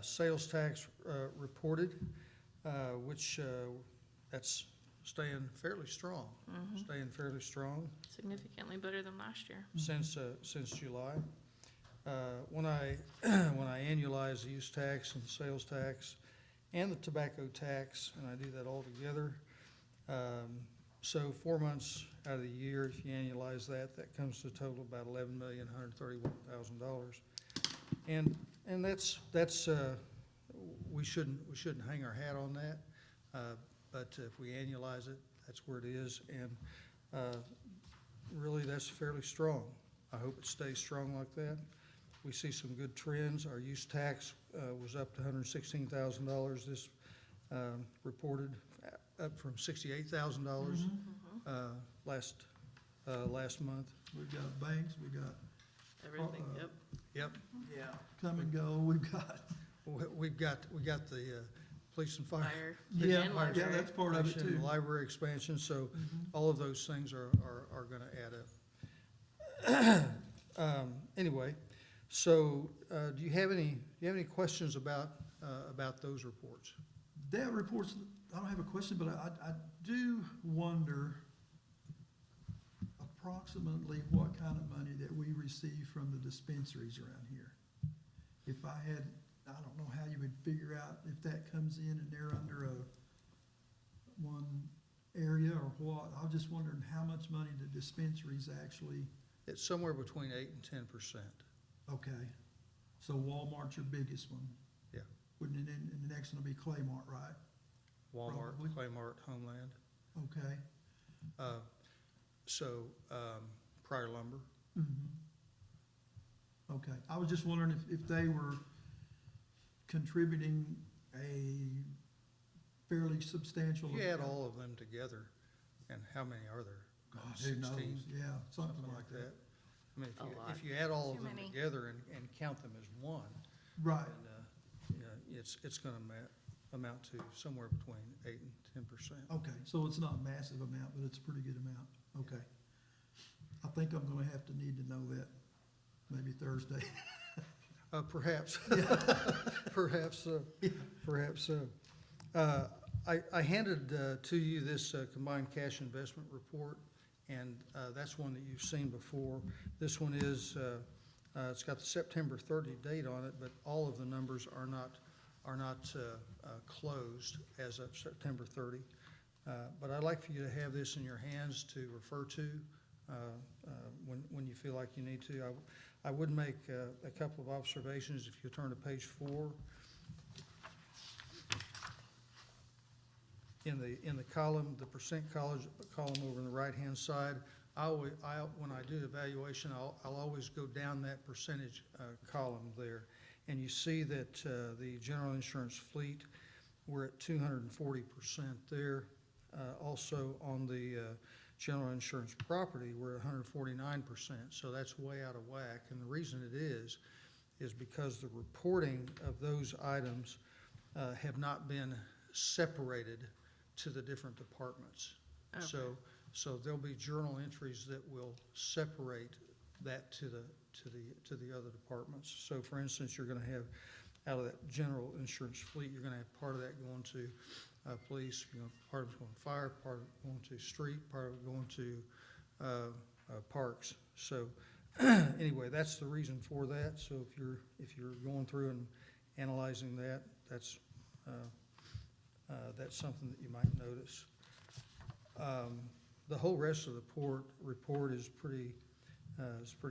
Sales tax reported, which that's staying fairly strong, Significantly better than last year. since July. When I annualize the use tax and the sales tax and the tobacco tax, and I do that all together, so 4 months out of the year, if you annualize that, that comes to a total of about $11,131,000. And that's we shouldn't hang our hat on that, but if we annualize it, that's where it is, and really that's fairly strong. I hope it stays strong like that. We see some good trends. Our use tax was up to $116,000 this reported, up from $68,000 last month. We've got banks, we got Everything, Yep. yeah, come and go, we've got We got the police and fire. Fire. yeah, And library. that's part of it expansion, too. Library expansion, so all of those things are gonna add up. Anyway, so, do you have any questions about those reports? That reports, I don't have a question, but I do wonder approximately what kind of money that we receive from the dispensaries around here. If I had, I don't know how you would figure out if that comes in and they're under one area or what. I was just wondering how much money the dispensaries actually, It's somewhere between 8% and 10%. okay. So Walmart's your biggest one? Yeah. Wouldn't it, and the next one will be Claymont, right? Walmart, Probably. Claymart, Homeland. Okay. So, Pryor Lumber. Okay, I was just wondering if they were contributing a fairly substantial. If you add all of them together, and how many are there? God, who knows? 16, Yeah, something like that. I mean, A lot. if you add all of Too them many. together and count them as one, Right, then, it's gonna amount to somewhere between 8% and 10%. okay, so it's not a massive amount, but it's a pretty good amount, okay. I think I'm gonna have to need to know that, maybe Thursday. Perhaps, perhaps so, perhaps so. I handed to you this combined cash investment report, and that's one that you've seen before. This one is, it's got the September 30 date on it, but all of the numbers are not closed as of September 30. But I'd like for you to have this in your hands to refer to when you feel like you need to. I would make a couple of observations if you turn to page 4. In the column, the percent column over on the right-hand side, when I do evaluation, I'll always go down that percentage column there. And you see that the general insurance fleet, we're at 240% there. Also on the general insurance property, we're at 149%. So that's way out of whack. And the reason it is because the reporting of those items have not been separated to the different departments. Okay. So there'll be journal entries that will separate that to the other departments. So for instance, you're gonna have, out of that general insurance fleet, you're gonna have part of that going to police, part of it's going to fire, part of it going to street, part of it going to parks. So anyway, that's the reason for that. So if you're going through and analyzing that, that's something that you might notice. The whole rest of the report is pretty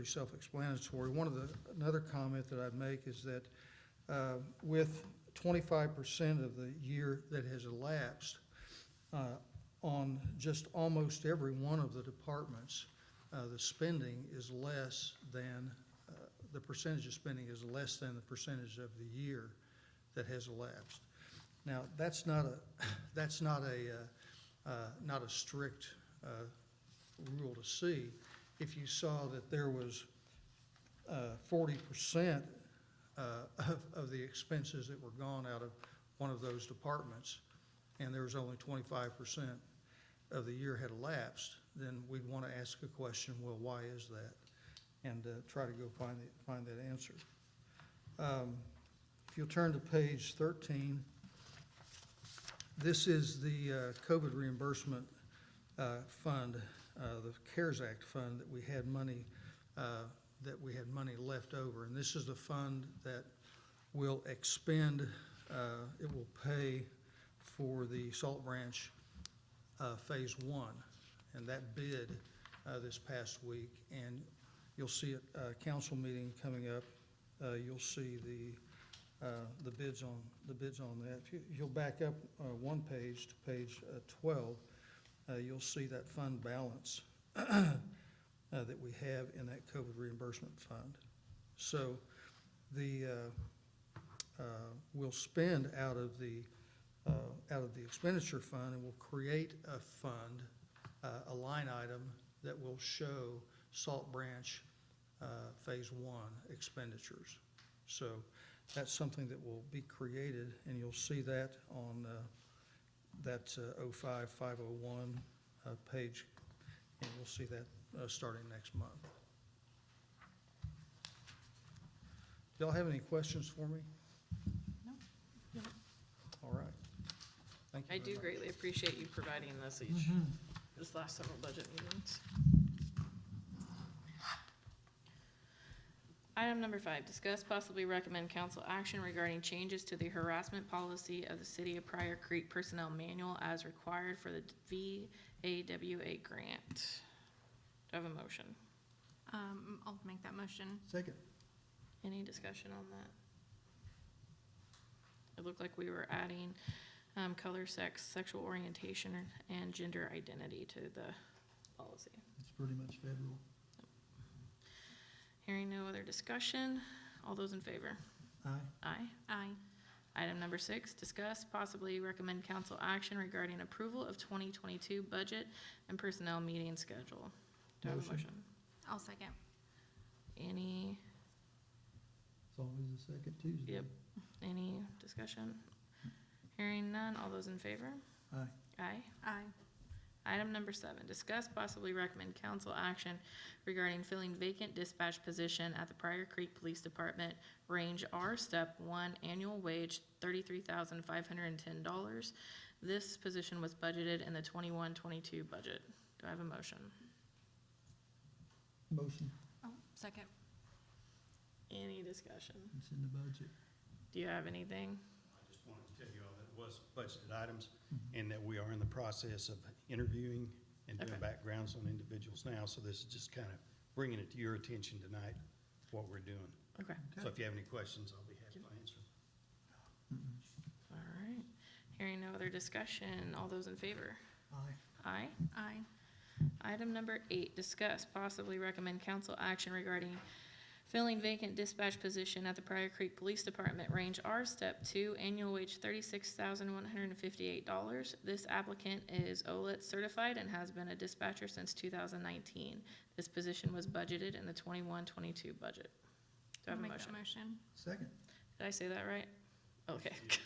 self-explanatory. Another comment that I'd make is that with 25% of the year that has elapsed on just almost every one of the departments, the spending is less than the percentage of spending is less than the percentage of the year that has elapsed. Now, that's not a strict rule to see. If you saw that there was 40% of the expenses that were gone out of one of those departments, and there was only 25% of the year had elapsed, then we'd want to ask a question, well, why is that? And try to go find that answer. If you'll turn to page 13, this is the COVID reimbursement fund, the CARES Act fund that we had money left over. And this is the fund that will expend, it will pay for the Salt Branch Phase 1. And that bid this past week, and you'll see at council meeting coming up, you'll see the bids on that. If you'll back up one page to page 12, you'll see that fund balance that we have in that COVID reimbursement fund. So we'll spend out of the expenditure fund, and we'll create a fund, a line item that will show Salt Branch Phase 1 expenditures. So that's something that will be created, and you'll see that on that 05501 page, and you'll see that starting next month. Do y'all have any questions for me? No. All right. Thank you. I very do much. greatly appreciate you providing this this last several budget meetings. Item number 5, discuss possibly recommend council action regarding changes to the harassment policy of the City of Pryor Creek Personnel Manual as required for the VAWA grant. Do I have a motion? I'll make that motion. Second. Any discussion on that? It looked like we were adding color, sex, sexual orientation, and gender identity to the policy. It's pretty much federal. Hearing no other discussion, all those in favor? Aye. Aye. Aye. Item number 6, discuss, possibly recommend council action regarding approval of 2022 budget and personnel meeting schedule. Do I have a Motion. motion? I'll second. Any, It's always the second Tuesday. Yep. any discussion? Hearing none, all those in favor? Aye. Aye. Aye. Item number 7, discuss, possibly recommend council action regarding filling vacant dispatch position at the Pryor Creek Police Department, Range R, Step 1, annual wage $33,510. This position was budgeted in the 21-22 budget. Do I have a motion? Motion. Oh, second. Any discussion? It's in the budget. Do you have anything? I just wanted to tell you all that it was budgeted items and that we are in the process of interviewing and doing Okay. backgrounds on individuals now. So this is just kind of bringing it to your attention tonight, what we're doing. Okay. So if you have any questions, I'll be happy to answer them. All right. Hearing no other discussion, all those in favor? Aye. Aye. Aye. Item number 8, discuss, possibly recommend council action regarding filling vacant dispatch position at the Pryor Creek Police Department, Range R, Step 2, annual wage $36,158. This applicant is OLET certified and has been a dispatcher since 2019. This position was budgeted in the 21-22 budget. Do I have a Make motion? that motion. Second. Did I say that right? Okay. Just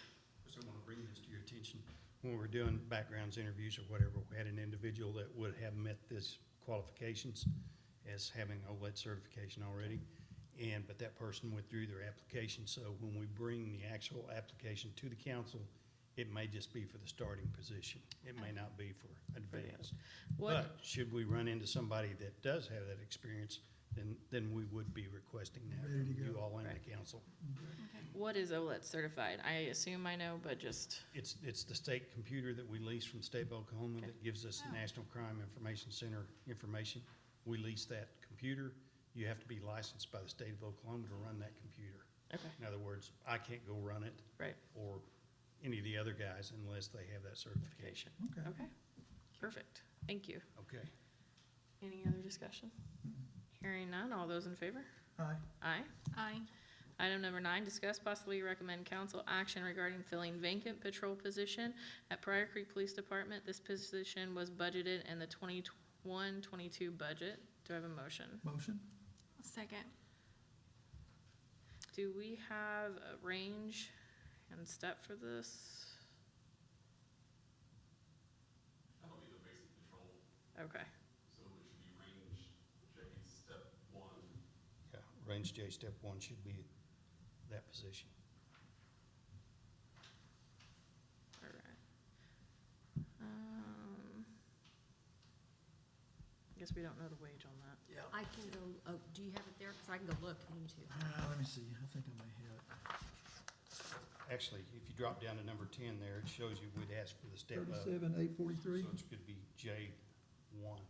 I want to bring this to your attention. When we're doing backgrounds, interviews, or whatever, we had an individual that would have met this qualifications as having OLED certification already. But that person withdrew their application, so when we bring the actual application to the council, it may just be for the starting position. It may not be for advanced. What, But should we run into somebody that does have that experience, then we would be requesting that Ready from to you go. all and Right. the council. Okay. what is OLET certified? I assume I know, but just, It's the state computer that we lease from the state of Oklahoma Okay. that gives us the Oh. National Crime Information Center information. We lease that computer. You have to be licensed by the state of Oklahoma to run that computer. okay, In other words, I can't go run it right, or any of the other guys unless they have that certification. Okay. okay. Perfect. Thank you. Okay. Any other discussion? Hearing none, all those in favor? Aye. Aye. Aye. Item number 9, discuss possibly recommend council action regarding filling vacant patrol position at Pryor Creek Police Department. This position was budgeted in the 21-22 budget. Do I have a motion? Motion. Second. Do we have a range and step for this? That'll be the basic patrol, Okay, so it should be range J step 1. Yeah, range J step 1 should be that position. guess we don't know the wage on that. Yeah. I can go, oh, do you have it there? Because I can go look, if you need to. Let me see, I think I may have it. Actually, if you drop down to number 10 there, it shows you we'd ask for the step up. 37,843, So it could be J1,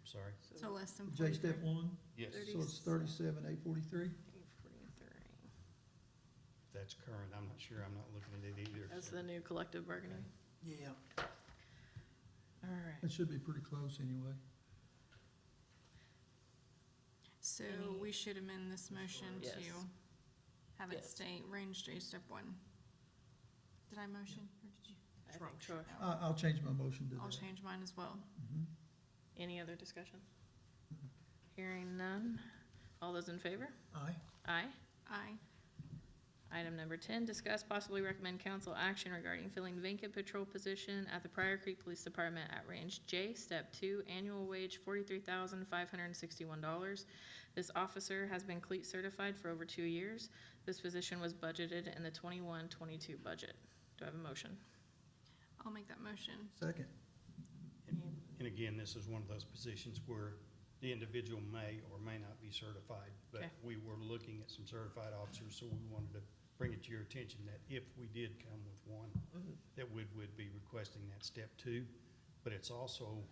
sorry. So less than J 43. step one, Yes, so it's 37,843. 843. that's current. I'm not sure. I'm not looking at it either. That's the new collective bargaining. Yeah. All right. It should be pretty close anyway. So Any- we should amend this motion to Yes. have it Yes. state range J step one. Did I motion, or did you? I think Troy. I'll change my motion to that. I'll change mine as well. Mhm. Any other discussion? Hearing none. All those in favor? Aye. Aye. Aye. Item number 10, discuss possibly recommend council action regarding filling vacant patrol position at the Pryor Creek Police Department at Range J, Step 2, annual wage $43,561. This officer has been CLEAT certified for over 2 years. This position was budgeted in the 21-22 budget. Do I have a motion? I'll make that motion. Second. And again, this is one of those positions where the individual may or may not be certified, but Okay. we were looking at some certified officers, so we wanted to bring it to your attention that if we did come with one, that would be requesting that step 2. But it's also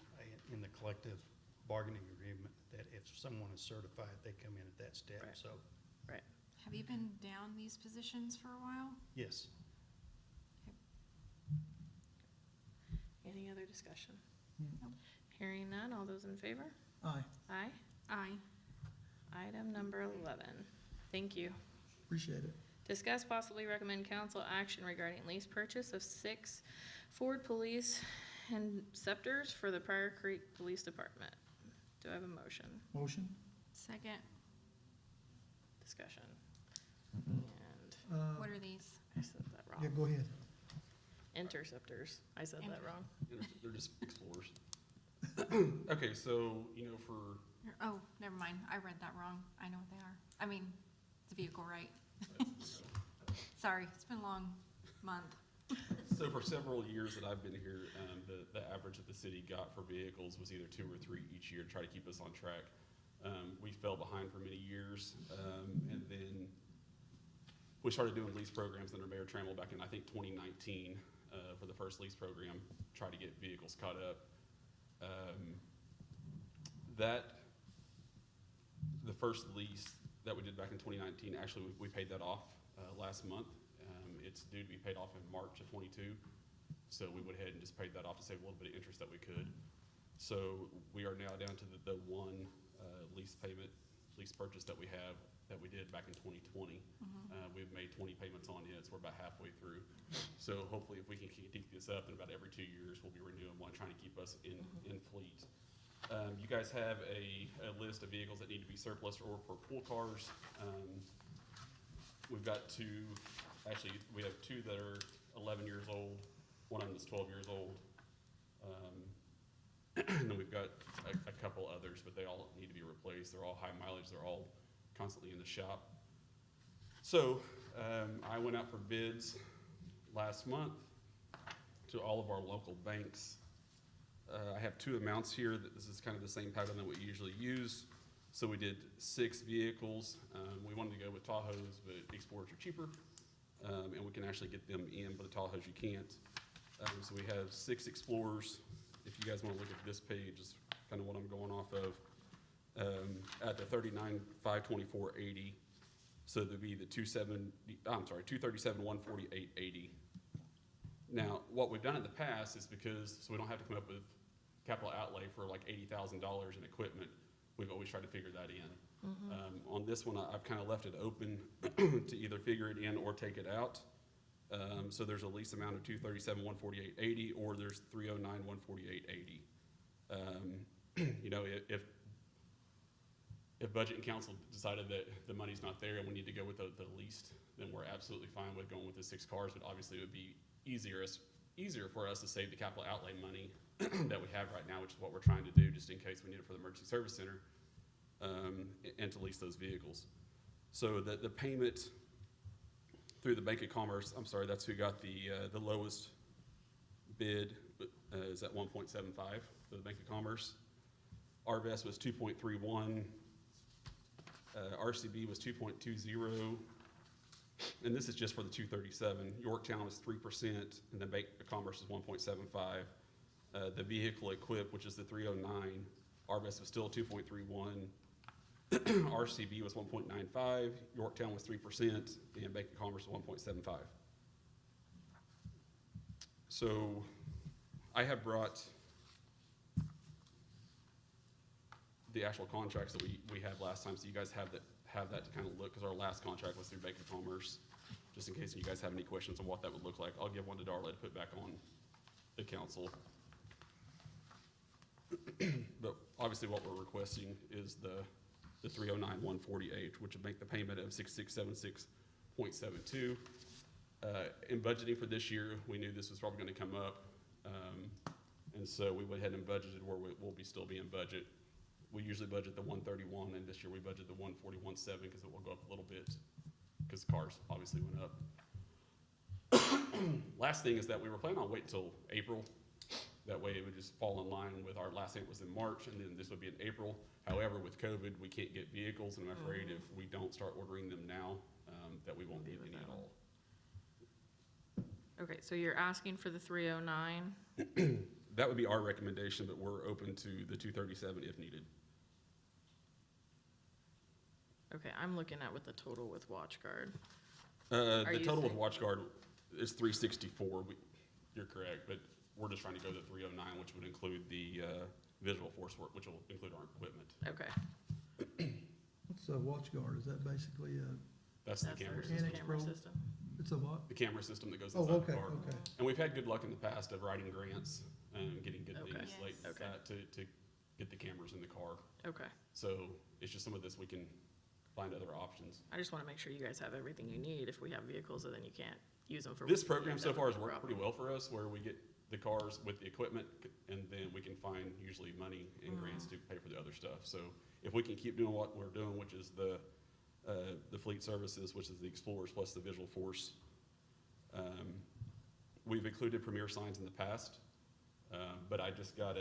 in the collective bargaining agreement that if someone is certified, they come in at that step, Right. so, Have you been down these positions for a while? yes. Any other discussion? Mm. Hearing none. All those in favor? Aye. Aye. Aye. Item number 11. Thank you. Appreciate it. Discuss possibly recommend council action regarding lease purchase of 6 Ford Police Interceptors for the Pryor Creek Police Department. Do I have a motion? Motion? Second. Discussion. And What are these? I said that Yeah, wrong. go ahead. Interceptors. I said that wrong. They're just explorers. Okay, so, for, Oh, never mind. I read that wrong. I know what they are. I mean, it's a vehicle, right? Sorry, it's been a long month. so for several years that I've been here, the average that the city got for vehicles was either 2 or 3 each year to try to keep us on track. We fell behind for many years, and then we started doing lease programs under Mayor Trammell back in, I think, 2019, for the first lease program, try to get vehicles caught up. The first lease that we did back in 2019, actually, we paid that off last month. It's due to be paid off in March of '22, so we went ahead and just paid that off to save a little bit of interest that we could. So we are now down to the one lease purchase that we have, that we did back in 2020. We've made 20 payments on it, so we're about halfway through. So hopefully, if we can keep this up, in about every 2 years, we'll be renewing one, trying to keep us in fleet. You guys have a list of vehicles that need to be surplus or for pool cars. We've got we have 2 that are 11 years old. One of them is 12 years old. And then we've got a couple others, but they all need to be replaced. They're all high mileage. They're all constantly in the shop. So I went out for bids last month to all of our local banks. I have 2 amounts here. This is kind of the same pattern that we usually use. So we did 6 vehicles. We wanted to go with Tahoes, but Explorers are cheaper. And we can actually get them in, but the Tahoes you can't. So we have 6 Explorers. If you guys want to look at this page, is kind of what I'm going off of. At the $39,524.80. So there'd be the $237,148.80. Now, what we've done in the past is so we don't have to come up with capital outlay for like $80,000 in equipment, we've always tried to figure that in. On this one, I've kind of left it open to either figure it in or take it out. So there's a lease amount of $237,148.80, or there's $309,148.80. If Budget and Council decided that the money's not there and we need to go with the least, then we're absolutely fine with going with the 6 cars, but obviously it would be easier for us to save the capital outlay money that we have right now, which is what we're trying to do, just in case we need it for the emergency service center, and to lease those vehicles. So the payment through the Bank of Commerce, I'm sorry, that's who got the lowest bid, is at 1.75 for the Bank of Commerce. RVS was 2.31, RCB was 2.20, and this is just for the 237. Yorktown was 3%, and then Bank of Commerce is 1.75. The vehicle equipped, which is the 309, RVS was still 2.31. RCB was 1.95, Yorktown was 3%, and Bank of Commerce was 1.75. So I have brought the actual contracts that we had last time, so you guys have that to kind of look, because our last contract was through Bank of Commerce, just in case you guys have any questions on what that would look like. I'll give one to Darla to put back on the council. But obviously what we're requesting is the 309-148, which would make the payment of 6676.72. In budgeting for this year, we knew this was probably going to come up, and so we went ahead and budgeted where we'll still be in budget. We usually budget the 131, and this year we budgeted the 141.7 because it will go up a little bit because cars obviously went up. Last thing is that we were planning on waiting until April. That way it would just fall in line with our last payment was in March, and then this would be in April. However, with COVID, we can't get vehicles, and I'm afraid if we don't start ordering them now, that we won't need any at all. Okay, so you're asking for the 309? That would be our recommendation, but we're open to the 237 if needed. Okay, I'm looking at what the total with WatchGuard. The you total with saying- WatchGuard is 364. You're correct, but we're just trying to go to 309, which would include the visual force work, which will include our equipment. Okay, What's a WatchGuard? Is that basically That's the that's camera their system. Annex camera Pro? system. it's a what? The camera system that goes Oh, inside okay, the car. okay. And we've had good luck in the past of writing grants and getting good Okay. things like Yes. Okay. that to get the cameras in the car. Okay, So it's just some of this we can find other options. I just want to make sure you guys have everything you need if we have vehicles, and then you can't use them for. This program so that far would has be a worked pretty problem. well for us, where we get the cars with the equipment, and then we can find usually money and grants to pay for the other stuff. So if we can keep doing what we're doing, which is the fleet services, which is the Explorers plus the Visual Force. We've included Premier signs in the past, but I just got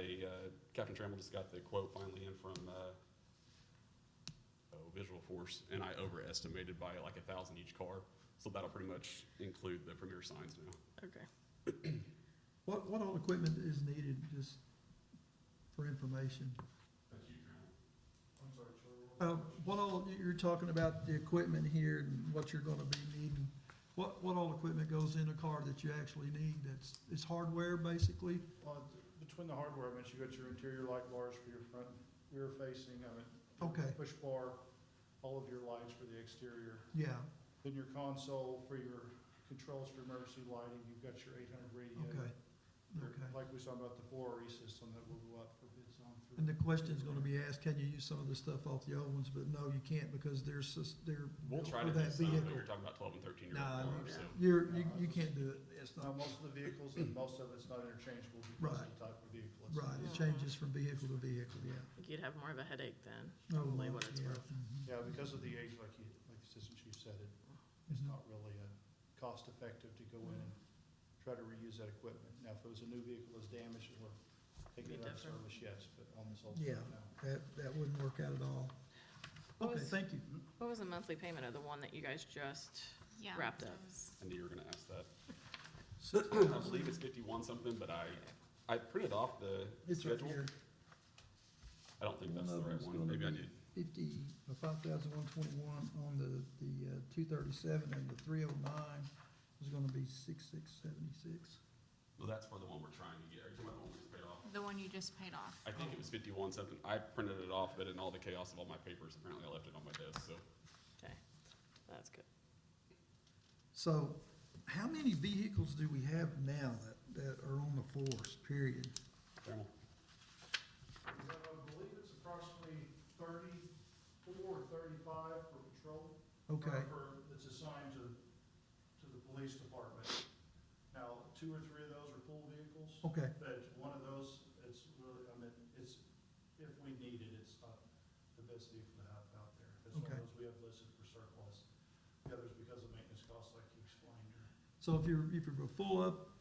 Captain Trammell just got the quote finally in from Visual Force, and I overestimated by like 1,000 each car. So that'll pretty much include the Premier signs now. Okay, What all equipment is needed, just for information? What all, you're talking about the equipment here and what you're gonna be needing. What all equipment goes in a car that you actually need? It's hardware, basically? Well, between the hardware, I mean, you got your interior light bars for your front, rear facing, I mean, Okay, push bar, all of your lights for the exterior. yeah, Then your console for your controls for emergency lighting, you've got your 800 radio. okay, Your- okay. Like we saw about the 4RE system that will go out for bids on through. And the question's gonna be asked, can you use some of the stuff off the old ones? But no, you can't, because they're We'll try to for do that some, but vehicle. you're talking about 12 and 13-year-old Nah, cars, so. you can't do it. It's Now, not, most of the vehicles, and most of it's not interchangeable because of the type of vehicle it's. right, it changes from vehicle to vehicle, yeah. I think you'd have more of a headache then, Oh, probably well, what it's yeah, worth. mhm. Yeah, because of the age, like the Assistant Chief said, it's Mhm. not really cost effective to go in and try to reuse that equipment. Now, if it was a new vehicle that's damaged and we're taking Be it out of different. service, yes, but on this old Yeah. stuff now. That wouldn't work out at all. What Okay, was- thank you. What was the monthly payment of the one that you guys just Yeah. wrapped so up? it was- I knew you were gonna ask that. I believe it's 51 something, but I printed off the It's right schedule. here. I don't think that's One the of right them's one. gonna Maybe I be did. 5,121 on the 237, and the 309 is gonna be 6676. Well, that's for the one we're trying to get. Are you talking about the one we just paid off? The one you just paid off. I think it was 51 something. I printed it off, but in all the chaos of all my papers, apparently I left it on my desk, so. Okay, that's good. So, how many vehicles do we have now that are on the force, period? Trammell? I believe it's approximately 34 or 35 for patrol. Okay, That's assigned to the police department. Now, 2 or 3 of those are pool vehicles. okay, But one of those, it's really, I mean, it's, if we need it, it's not the best vehicle to have out there. It's one Okay. of those we have listed for surplus. The other's because of maintenance costs, like you explained. so if you're full up,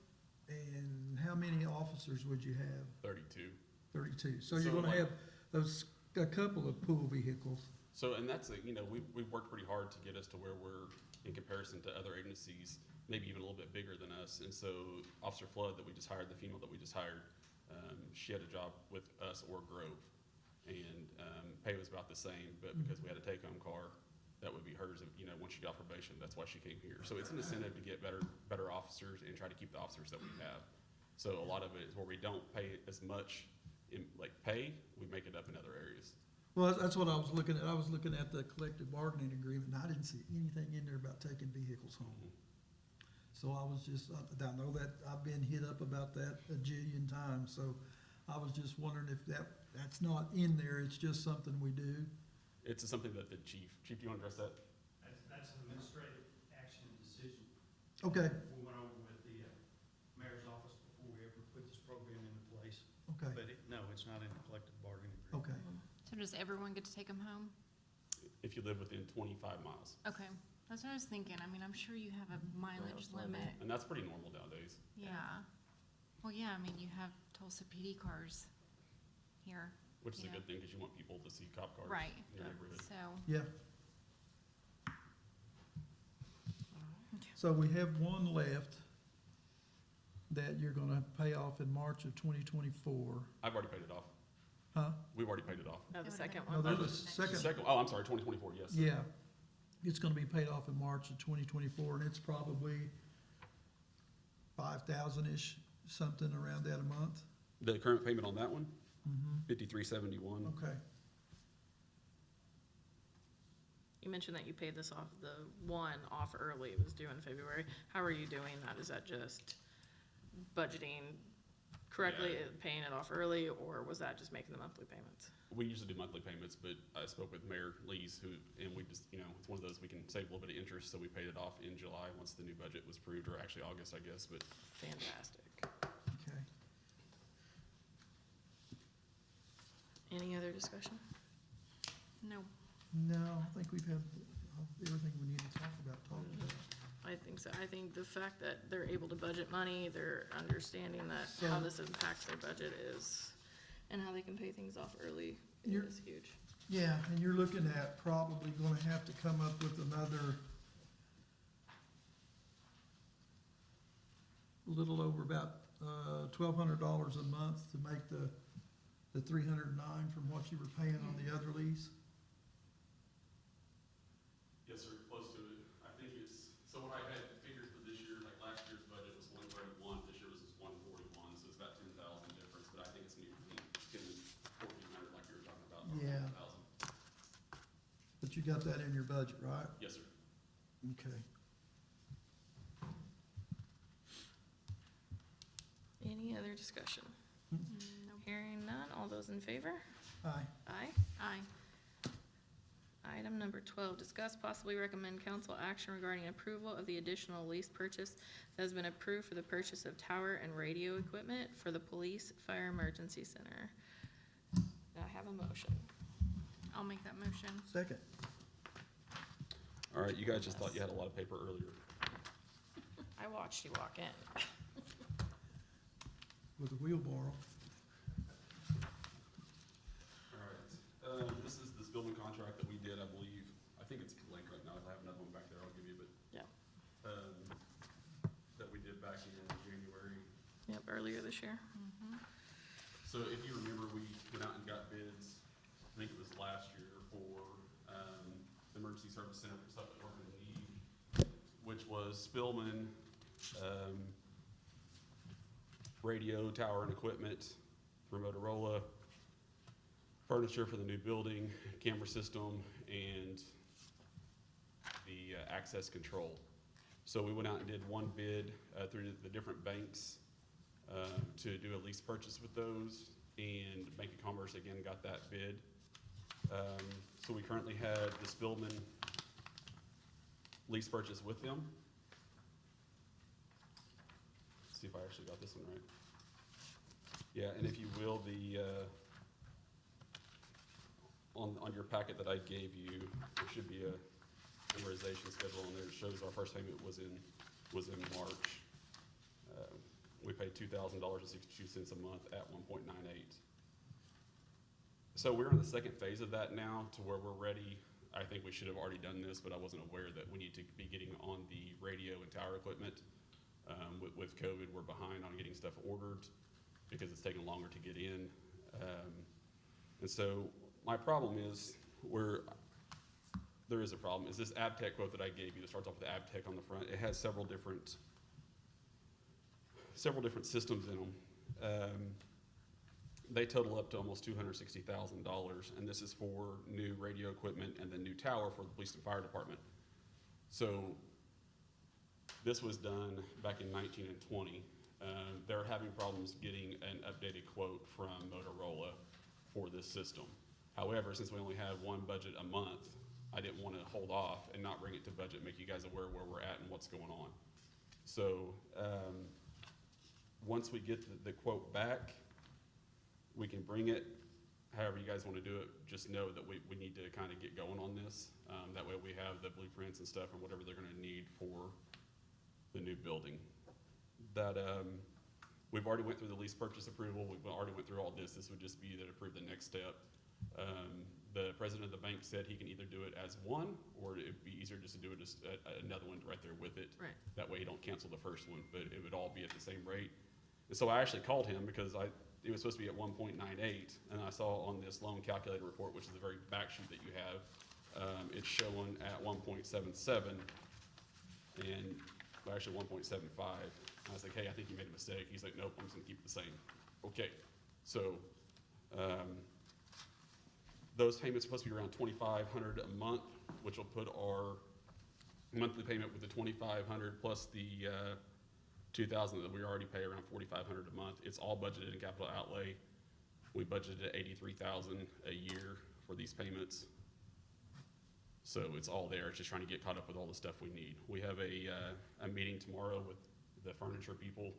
and how many officers would you have? 32. 32. So you're So, gonna like- have a couple of pool vehicles. So, and that's, we've worked pretty hard to get us to where we're, in comparison to other agencies, maybe even a little bit bigger than us. And so Officer Flood that we just hired, the female that we just hired, she had a job with us or Grove. And pay was about the same, but because we had a take-home car, that would be hers, once she got probation, that's why she came here. So it's an incentive to get better officers and try to keep the officers that we have. So a lot of it is where we don't pay as much in, like, pay, we make it up in other areas. Well, that's what I was looking at. I was looking at the collective bargaining agreement, and I didn't see anything in there about taking vehicles home. So I was just, I know that I've been hit up about that a jillion times, so I was just wondering if that's not in there, it's just something we do. It's something that the chief, do you want to address that? That's an administrative action and decision. Okay, We went over with the mayor's office before we ever put this program into place. okay, But no, it's not in the collective bargaining agreement. okay. So does everyone get to take them home? If you live within 25 miles. Okay, that's what I was thinking. I mean, I'm sure you have a mileage limit. And that's pretty normal nowadays. Yeah. Well, yeah, I mean, you have Tulsa PD cars here. Which is a Yeah. good thing, because you want people to see cop cars Right. in your neighborhood. So, Yeah. So we have one left that you're gonna pay off in March of 2024, I've already paid it off. huh? We've already paid it off. Oh, the would've second been- No, one. there's a second, Oh, I'm sorry, 2024, yes. yeah. It's gonna be paid off in March of 2024, and it's probably 5,000-ish, something around that a month. The current payment on that one, Mm-hmm. 5371. Okay. You mentioned that you paid this off, the one off early, it was due in February. How are you doing that? Is that just budgeting correctly, Yeah. paying it off early, or was that just making the monthly payments? We usually do monthly payments, but I spoke with Mayor Lees, and we just, it's one of those, we can save a little bit of interest, so we paid it off in July once the new budget was approved, or actually August, I guess, but Fantastic. Okay. Any other discussion? no. No, I think we've had everything we need to talk about, talked about. I think so. I think the fact that they're able to budget money, they're understanding that how So- this impacts their budget is, and how they can pay things off early You're- is huge. Yeah, and you're looking at probably gonna have to come up with another little over about, $1,200 a month to make the 309 from what you were paying on the other lease. yes, sir, close to it. I think so what I had figured for this year, like last year's budget was 131, this year was 141, so it's about 10,000 difference, but I think it's near 1,400 like you were talking about. or Yeah. 1,000. But you got that in your budget, right? Yes, sir. Okay. Any other discussion? No. Hearing none, all those in favor? Aye. Aye. Aye. Item number 12, discuss possibly recommend council action regarding approval of the additional lease purchase that has been approved for the purchase of tower and radio equipment for the police fire emergency center. Do I have a motion? I'll make that motion. Second. All right, you guys just thought you had a lot of paper earlier. I watched you walk in. With a wheelbarrow. All right, this is this building contract that we did, I believe, I think it's blank right now, if I have another one back there, I'll give you, but. Yeah. That we did back in January. Yep, earlier this year. So if you remember, we went out and got bids, I think it was last year, for, the emergency service center for stuff that we're gonna need, which was Spillman, radio, tower and equipment for Motorola, furniture for the new building, camera system, and the access control. So we went out and did one bid through the different banks to do a lease purchase with those, and Bank of Commerce again got that bid. So we currently have the Spillman lease purchase with them. Let's see if I actually got this one right. Yeah, and if you will, on your packet that I gave you, there should be a amortization schedule on there. It shows our first payment was in March. We paid $2,000.62 a month at 1.98. So we're in the second phase of that now, to where we're ready. I think we should have already done this, but I wasn't aware that we need to be getting on the radio and tower equipment. With COVID, we're behind on getting stuff ordered because it's taking longer to get in. And so my problem is, there is a problem, is this AbTech quote that I gave you that starts off with AbTech on the front. It has several different systems in them. They total up to almost $260,000, and this is for new radio equipment and the new tower for the police and fire department. So this was done back in 19 and 20. They're having problems getting an updated quote from Motorola for this system. However, since we only have one budget a month, I didn't want to hold off and not bring it to budget, make you guys aware where we're at and what's going on. So once we get the quote back, we can bring it. However you guys want to do it, just know that we need to kind of get going on this. That way we have the blueprints and stuff and whatever they're going to need for the new building. That we've already went through the lease purchase approval. We've already went through all this. This would just be to approve the next step. The president of the bank said he can either do it as one, or it'd be easier just to do it as another one right there with it. Right. That way you don't cancel the first one, but it would all be at the same rate. And so I actually called him because it was supposed to be at 1.98, and I saw on this loan calculator report, which is the very back sheet that you have, it's showing at 1.77, and well, actually 1.75. I was like, hey, I think you made a mistake. He's like, nope, I'm just gonna keep it the same. Okay, so those payments are supposed to be around $2,500 a month, which will put our monthly payment with the $2,500 plus the $2,000 that we already pay, around $4,500 a month. It's all budgeted in capital outlay. We budgeted $83,000 a year for these payments. So it's all there. It's just trying to get caught up with all the stuff we need. We have a meeting tomorrow with the furniture people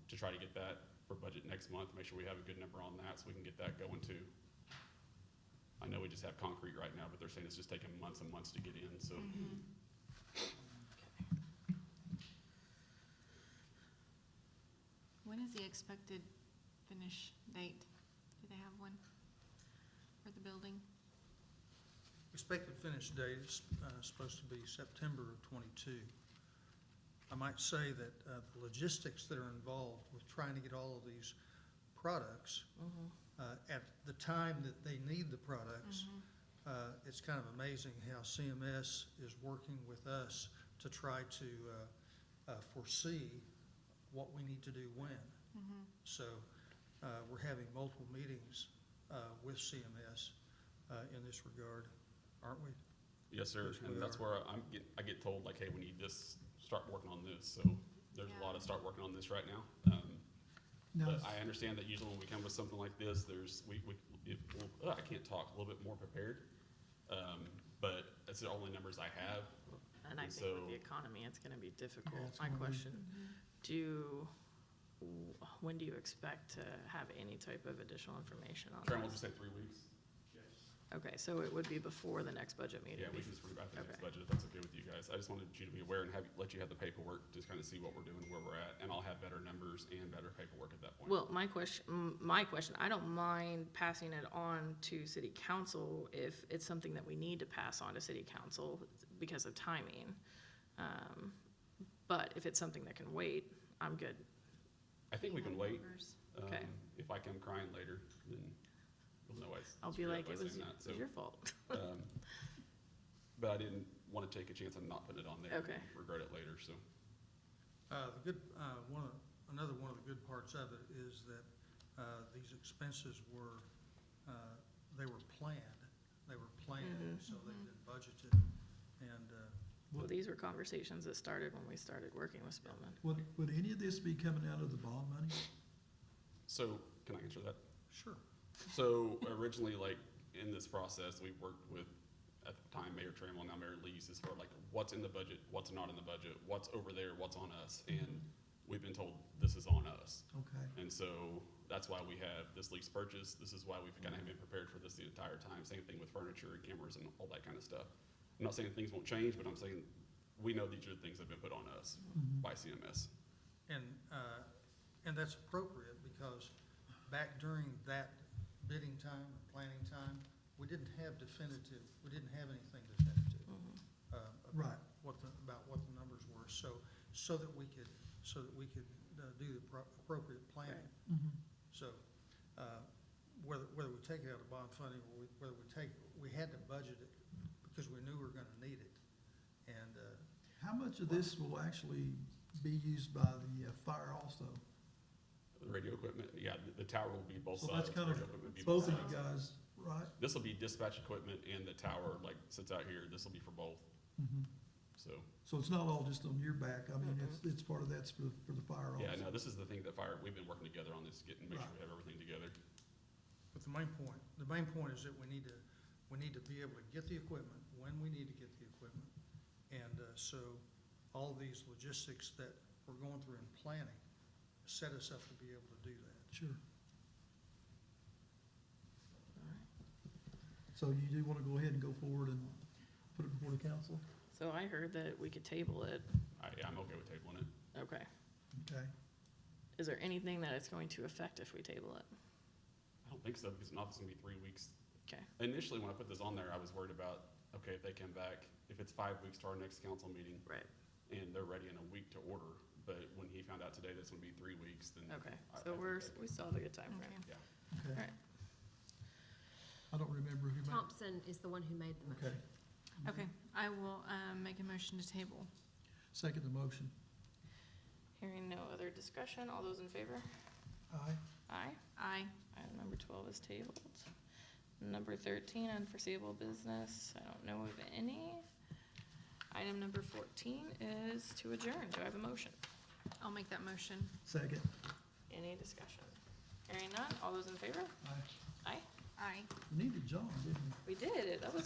to try to get that for budget next month, make sure we have a good number on that so we can get that going too. I know we just have concrete right now, but they're saying it's just taking months and months to get in, so. When is the expected finish date? Do they have one for the building? Expected finish date is supposed to be September of '22. I might say that the logistics that are involved with trying to get all of these products at the time that they need the products, it's kind of amazing how CMS is working with us to try to foresee what we need to do when. So we're having multiple meetings with CMS in this regard, aren't we? Yes, sir, Yes, we and that's are. where I get told like, hey, we need this, start working on this. So there's a lot of start working on this right now. Now, But I understand that usually when we come with something like this, I can't talk, a little bit more prepared. But it's the only numbers I have. And I And think with so- the economy, it's gonna be difficult. it's My gonna be- question, when do you expect to have any type of additional information on Karen, we'll this? just say 3 weeks. Yes. Okay, so it would be before the next budget meeting? Yeah, we can just bring back the next Okay. budget if that's okay with you guys. I just wanted you to be aware and let you have the paperwork to kind of see what we're doing, where we're at, and I'll have better numbers and better paperwork at that point. Well, my question, I don't mind passing it on to city council if it's something that we need to pass on to city council because of timing. But if it's something that can wait, I'm good. I think we can wait. Okay. If I come crying later, then you'll know I'll be like, it was your fault. But I didn't want to take a chance on not putting it on there. Okay. And regret it later, so. Another one of the good parts of it is that these expenses were, they were planned. They were planned, so they've been budgeted. And Well, these were conversations that started when we started working with Spillman. would any of this be coming out of the bond money? So, can I answer that? sure, So originally, like, in this process, we worked with, at the time, Mayor Trammell, now Mayor Lees, as far like what's in the budget, what's not in the budget, what's over there, what's on us, and we've been told this is on us. Okay, And so that's why we have this lease purchase. This is why we've kind of been prepared for this the entire time. Same thing with furniture and cameras and all that kind of stuff. I'm not saying things won't change, but I'm saying we know these are the things that have been put on us by CMS. and that's appropriate because back during that bidding time, planning time, we didn't have anything definitive. Mhm. Right. About what the numbers were, so that we could do the appropriate planning. Mhm. So, whether we take it out of bond funding, or whether we had to budget it because we knew we were gonna need it. And, How much of this will actually be used by the fire also? The radio equipment, yeah, the tower will be both So sides. that's kind radio of equipment will be both of sides. you guys, right? This will be dispatch equipment and the tower, like, sits out here, this will be for both, Mhm. so. So it's not all just on your back, I mean, it's part of that's for the fire also. Yeah, no, this is the thing that we've been working together on this, make sure we have everything together. but the main point is that we need to be able to get the equipment when we need to get the equipment. And, so all these logistics that we're going through in planning set us up to be able to do that. Sure. So you do wanna go ahead and go forward and put it before the council? So I heard that we could table it. I'm okay with tabling it. Okay. Okay. Is there anything that it's going to affect if we table it? I don't think so, because now it's gonna be 3 weeks. Okay. Initially, when I put this on there, I was worried about, okay, if they come back, if it's 5 weeks to our next council meeting, Right. and they're ready in a week to order, but when he found out today that's gonna be 3 weeks, then. Okay. I So think we still have a good time frame. Okay. Okay. Alright. I don't remember who made. Thompson is the one who made the motion. Okay. Okay, I will, make a motion to table. Second the motion. Hearing no other discussion, all those in favor? Aye. Aye. Aye. Item number 12 is tabled. Number 13, unforeseeable business, I don't know of any. Item number 14 is to adjourn. Do I have a motion? I'll make that motion. Second. Any discussion? Hearing none, all those in favor? Aye. Aye. Aye. We needed John, didn't we? We did, that was